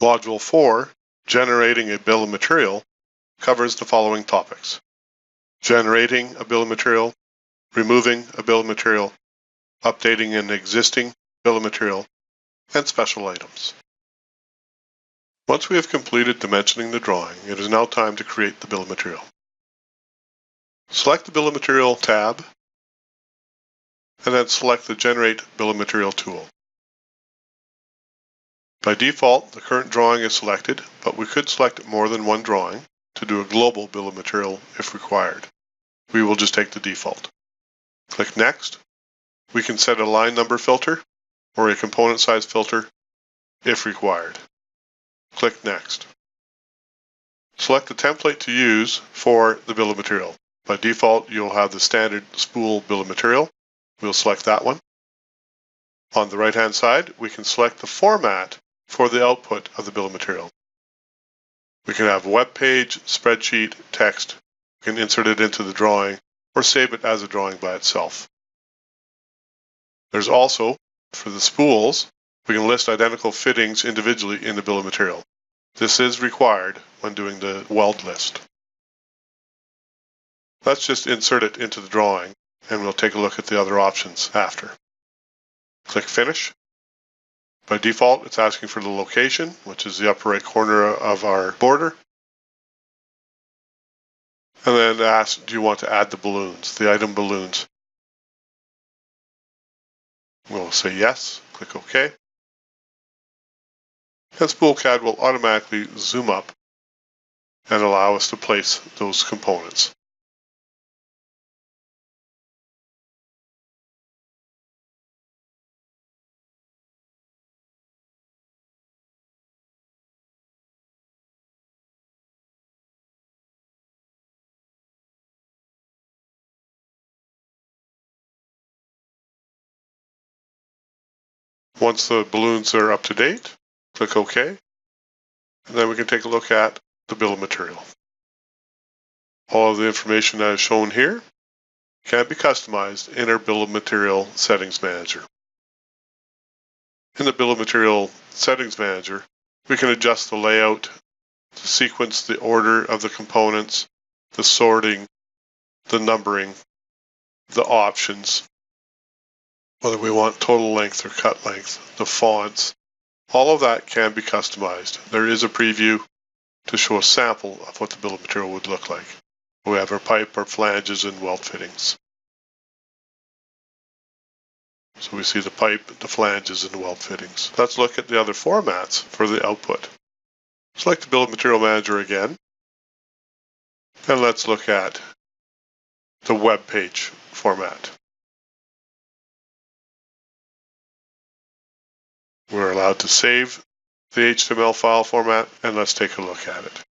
Module 4, Generating a Bill of Material, covers the following topics: generating a bill of material, removing a bill of material, updating an existing bill of material, and special items. Once we have completed dimensioning the drawing, it is now time to create the bill of material. Select the Bill of Material tab, and then select the Generate Bill of Material tool. By default, the current drawing is selected, but we could select more than one drawing to do a global bill of material if required. We will just take the default. Click Next. We can set a line number filter or a component size filter if required. Click Next. Select the template to use for the bill of material. By default, you'll have the standard spool bill of material. We'll select that one. On the right-hand side, we can select the format for the output of the bill of material. We can have web page, spreadsheet, text. We can insert it into the drawing or save it as a drawing by itself. There's also, for the spools, we can list identical fittings individually in the bill of material. This is required when doing the weld list. Let's just insert it into the drawing, and we'll take a look at the other options after. Click Finish. By default, it's asking for the location, which is the upper right corner of our border. And then it asks, do you want to add the balloons, the item balloons? We'll say yes, click OK. And SPOOLCAD will automatically zoom up and allow us to place those components. Once the balloons are up to date, click OK, and then we can take a look at the bill of material. All of the information that is shown here can be customized in our Bill of Material Settings Manager. In the Bill of Material Settings Manager, we can adjust the layout, the sequence, the order of the components, the sorting, the numbering, the options, whether we want total length or cut length, the fonts. All of that can be customized. There is a preview to show a sample of what the bill of material would look like. We have our pipe, our flanges, and weld fittings. So we see the pipe, the flanges, and the weld fittings. Let's look at the other formats for the output. Select the Bill of Material Manager again, and let's look at the web page format. We're allowed to save the HTML file format, and let's take a look at it.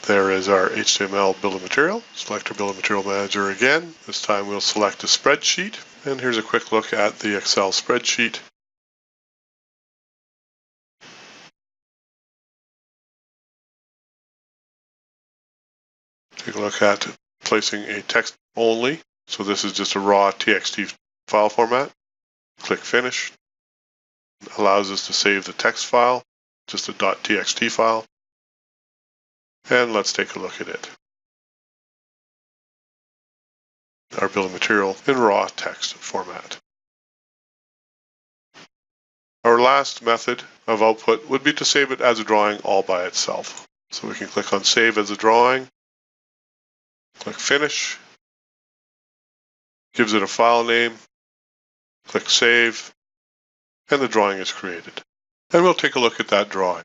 There is our HTML bill of material. Select our Bill of Material Manager again. This time we'll select a spreadsheet, and here's a quick look at the Excel spreadsheet. Take a look at placing a text only. So this is just a raw TXT file format. Click Finish. It allows us to save the text file, just a .txt file. And let's take a look at it. Our bill of material in raw text format. Our last method of output would be to save it as a drawing all by itself. So we can click on Save as a Drawing, click Finish, gives it a file name, click Save, and the drawing is created. And we'll take a look at that drawing.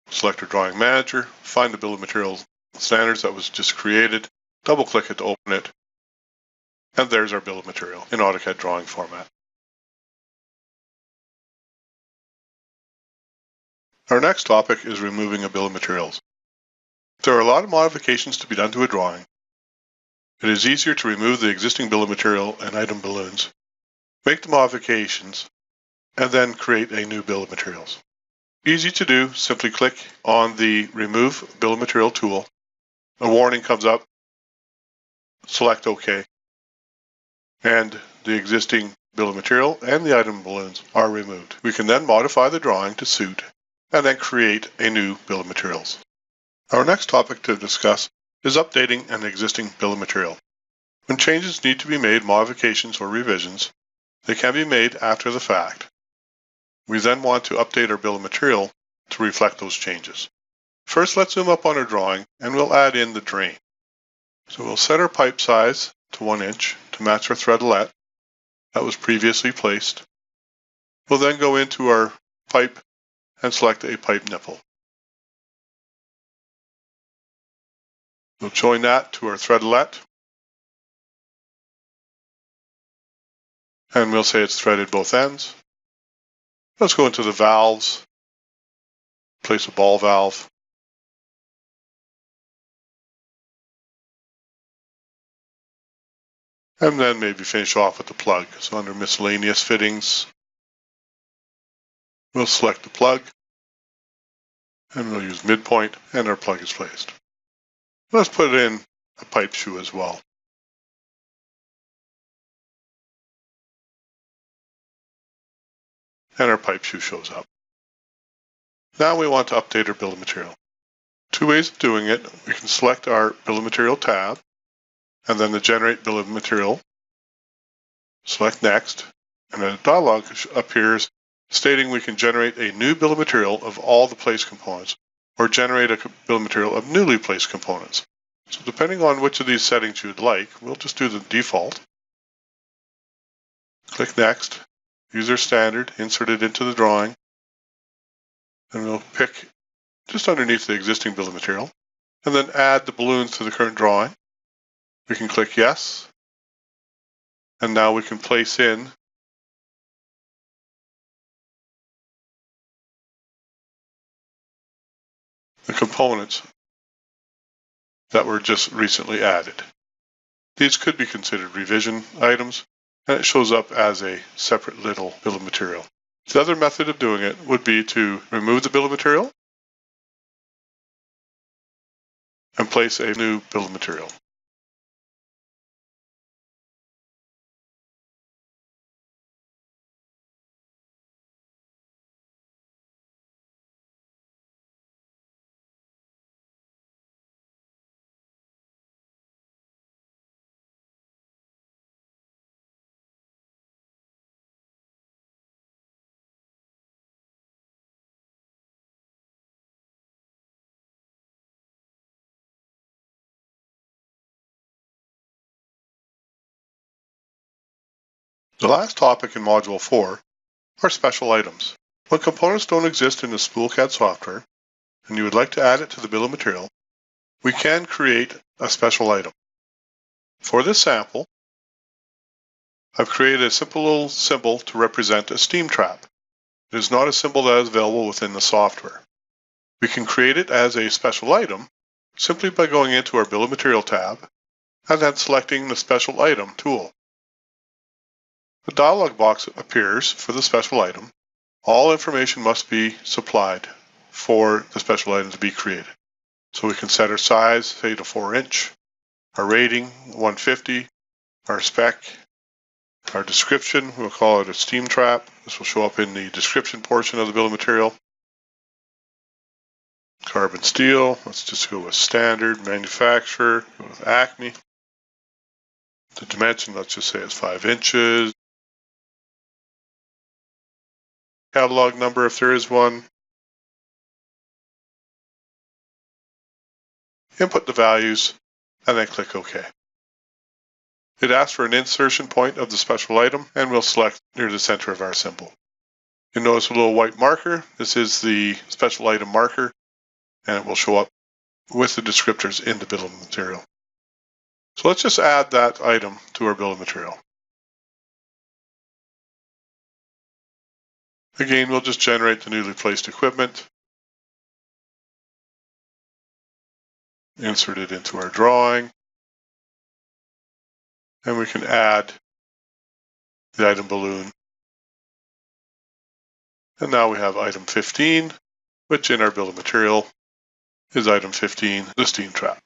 Select our Drawing Manager, find the Bill of Materials Standards that was just created, double-click it to open it, and there's our Bill of Material in AutoCAD drawing format. Our next topic is removing a bill of materials. There are a lot of modifications to be done to a drawing. It is easier to remove the existing bill of material and item balloons, make the modifications, and then create a new bill of materials. Easy to do, simply click on the Remove Bill of Material tool. A warning comes up, select OK, and the existing bill of material and the item balloons are removed. We can then modify the drawing to suit and then create a new bill of materials. Our next topic to discuss is updating an existing bill of material. When changes need to be made, modifications or revisions, they can be made after the fact. We then want to update our bill of material to reflect those changes. First, let's zoom up on our drawing and we'll add in the drain. So we'll set our pipe size to 1 inch to match our threadlet that was previously placed. We'll then go into our pipe and select a pipe nipple. We'll join that to our threadlet and we'll say it's threaded both ends. Let's go into the valves, place a ball valve. And then maybe finish off with the plug. So under miscellaneous fittings, we'll select the plug and we'll use midpoint and our plug is placed. Let's put in a pipe shoe as well. And our pipe shoe shows up. Now we want to update our bill of material. Two ways of doing it. We can select our bill of material tab and then the Generate Bill of Material. Select Next, and a dialog appears stating we can generate a new bill of material of all the placed components, or generate a bill of material of newly placed components. So depending on which of these settings you'd like, we'll just do the default. Click Next, User Standard, insert it into the drawing, and we'll pick just underneath the existing bill of material, and then add the balloons to the current drawing. We can click Yes, and now we can place in the components that were just recently added. These could be considered revision items, and it shows up as a separate little bill of material. The other method of doing it would be to remove the bill of material and place a new bill of material. The last topic in Module 4 are special items. When components don't exist in the SPOOLCAD software, and you would like to add it to the bill of material, we can create a special item. For this sample, I've created a simple little symbol to represent a steam trap. It is not a symbol that is available within the software. We can create it as a special item simply by going into our bill of material tab and then selecting the special item tool. A dialog box appears for the special item. All information must be supplied for the special item to be created. So we can set our size, say to 4 inch, our rating, 150, our spec, our description, we'll call it a steam trap. This will show up in the description portion of the bill of material. Carbon steel, let's just go with standard, manufacturer, go with Acme. The dimension, let's just say it's 5 inches. Catalog number if there is one. Input the values and then click OK. It asks for an insertion point of the special item and we'll select near the center of our symbol. You'll notice a little white marker. This is the special item marker and it will show up with the descriptors in the bill of material. So let's just add that item to our bill of material. Again, we'll just generate the newly placed equipment, insert it into our drawing, and we can add the item balloon. And now we have item 15, which in our bill of material is item 15, the steam trap.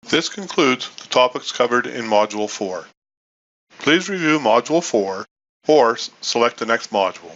This concludes the topics covered in Module 4. Please review Module 4 or select the next module.